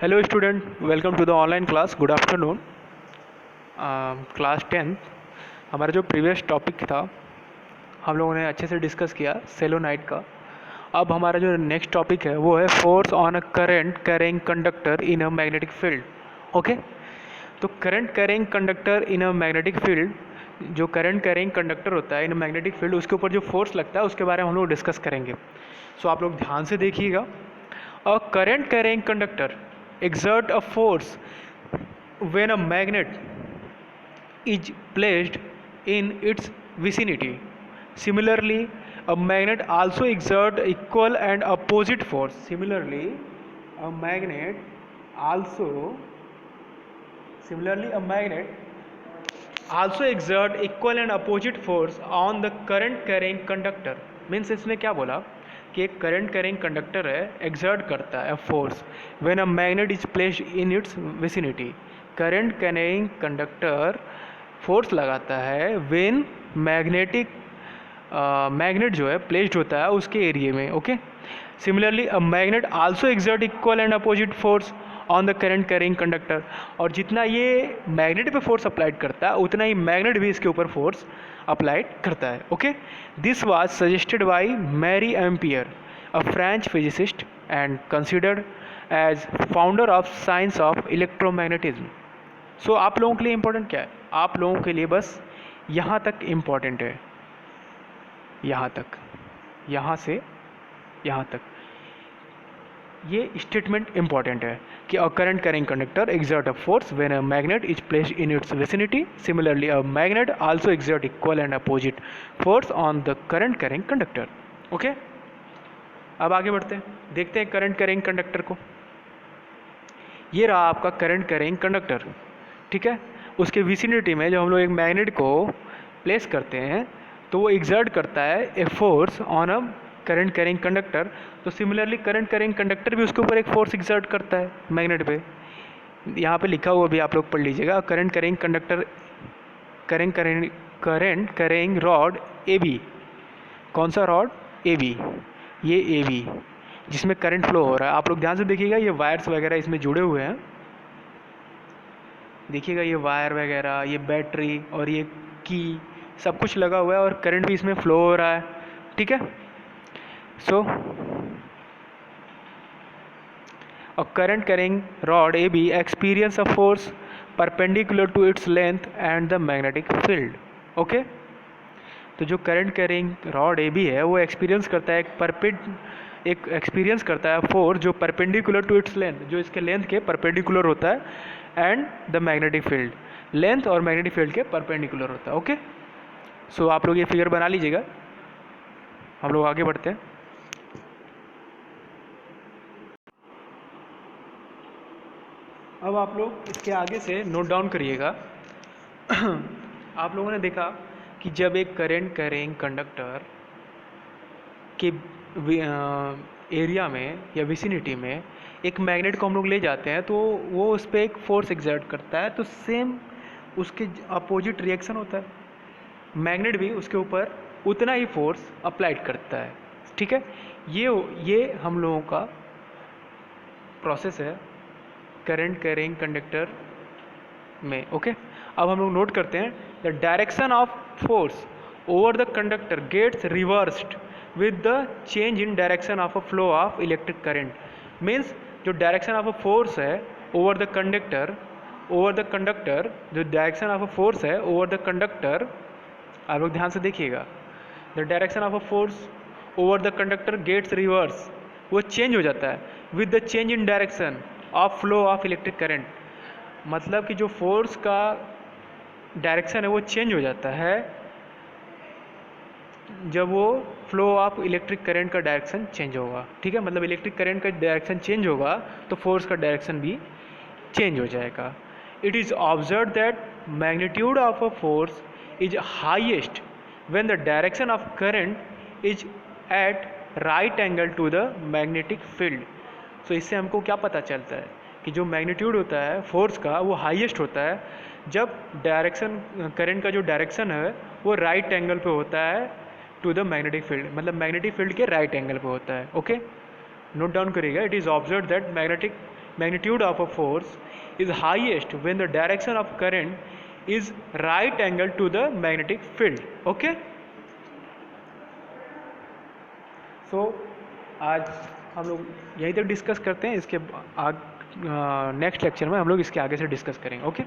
Hello student, welcome to the online class. Good afternoon. Class 10 हमारा जो previous topic था हम लोगों ने अच्छे से डिस्कस किया सेलोनाइट का। अब हमारा जो नेक्स्ट टॉपिक है वो है force on a current carrying conductor in a magnetic field. Okay, तो current carrying conductor in a magnetic field, जो करंट कैरिंग कंडक्टर होता है इन मैग्नेटिक फील्ड, उसके ऊपर जो फोर्स लगता है उसके बारे में हम लोग डिस्कस करेंगे। सो आप लोग ध्यान से देखिएगा। अ current carrying conductor exert a force when a magnet is placed in its vicinity. Similarly, a magnet also exert equal and opposite force. Similarly, a magnet also a magnet also exert equal and opposite force on the current carrying conductor. Means इसने क्या बोला कि एक current carrying conductor है, exert करता है force when a magnet is placed in its vicinity. Current carrying conductor force लगाता है व्हेन मैग्नेट जो है प्लेस्ड होता है उसके एरिया में। Okay, similarly a magnet also exert equal and opposite force on the current carrying conductor. और जितना ये मैग्नेट पे फोर्स अप्लाइड करता है उतना ही मैग्नेट भी इसके ऊपर फोर्स अप्लाइड करता है। Okay, this was suggested by Marie Ampere, a French physicist and considered as founder of science of electromagnetism. So आप लोगों के लिए इम्पोर्टेंट क्या है? आप लोगों के लिए बस यहाँ तक इम्पॉर्टेंट है, यहाँ तक, यहाँ से यहाँ तक ये स्टेटमेंट इंपॉर्टेंट है कि अ current carrying conductor exert a force when a magnet is placed in its vicinity. Similarly, a magnet also exert equal and opposite force on the current carrying conductor. Okay, अब आगे बढ़ते हैं, देखते हैं current carrying conductor को। ये रहा आपका करंट कैरिंग कंडक्टर, ठीक है। उसके विसिनिटी में जब हम लोग एक मैग्नेट को प्लेस करते हैं तो वो एग्जर्ट करता है a force on a current carrying conductor. तो सिमिलरली करंट कैरिंग कंडक्टर भी उसके ऊपर एक फोर्स एग्जर्ट करता है मैग्नेट पे। यहाँ पे लिखा हुआ भी आप लोग पढ़ लीजिएगा। Current carrying conductor, current carrying rod A B, कौन सा रॉड? ए बी, ये ए बी जिसमें करंट फ्लो हो रहा है। आप लोग ध्यान से देखिएगा, ये वायर्स वगैरह इसमें जुड़े हुए हैं। देखिएगा ये वायर वगैरह, ये बैटरी और ये की सब कुछ लगा हुआ है और करंट भी इसमें फ्लो हो रहा है, ठीक है। सो a current carrying rod AB experience a force perpendicular to its length and the magnetic field. Okay, तो जो current carrying rod A B है वो एक्सपीरियंस करता है एक एक्सपीरियंस करता है फोर्स जो परपेंडिकुलर टू इट्स लेंथ, जो इसके लेंथ के परपेंडिकुलर होता है, and the magnetic field, length और मैग्नेटिक फील्ड के परपेंडिकुलर होता है। ओके, सो आप लोग ये फिगर बना लीजिएगा, हम लोग आगे बढ़ते हैं। अब आप लोग इसके आगे से नोट डाउन करिएगा। आप लोगों ने देखा कि जब एक करंट कैरिंग कंडक्टर के एरिया में या विसिनिटी में एक मैग्नेट को हम लोग ले जाते हैं तो वो उस पर एक फोर्स एग्जर्ट करता है, तो सेम उसके अपोजिट रिएक्शन होता है, मैग्नेट भी उसके ऊपर उतना ही फोर्स अप्लाइड करता है, ठीक है। ये हम लोगों का प्रोसेस है करंट कैरिंग कंडक्टर में। ओके, अब हम लोग नोट करते हैं the direction of force over the conductor gets reversed with the change in direction of a flow of electric current. Means जो डायरेक्शन ऑफ अ फोर्स है over the conductor, जो direction of a force है over the conductor, आप लोग ध्यान से देखिएगा, the direction of a force over the conductor gets reverse, वो चेंज हो जाता है with the change in direction of flow of electric current. मतलब कि जो फोर्स का डायरेक्शन है वो चेंज हो जाता है जब वो फ्लो ऑफ इलेक्ट्रिक करंट का डायरेक्शन चेंज होगा, ठीक है। मतलब इलेक्ट्रिक करंट का डायरेक्शन चेंज होगा तो फोर्स का डायरेक्शन भी चेंज हो जाएगा। It is observe that magnitude of a force is highest when the direction of current is at right angle to the magnetic field. So इससे हमको क्या पता चलता है कि जो मैग्नीट्यूड होता है फोर्स का वो हाईएस्ट होता है जब डायरेक्शन, करंट का जो डायरेक्शन है वो राइट एंगल पे होता है टू द मैग्नेटिक फील्ड, मतलब मैग्नेटिक फील्ड के राइट एंगल पे होता है। ओके, नोट डाउन करिएगा। It is observe that magnitude of a force is highest when the direction of current is right angle to the magnetic field. Okay, so आज हम लोग यहीं तक डिस्कस करते हैं, इसके नेक्स्ट लेक्चर में हम लोग इसके आगे से डिस्कस करेंगे. ओके.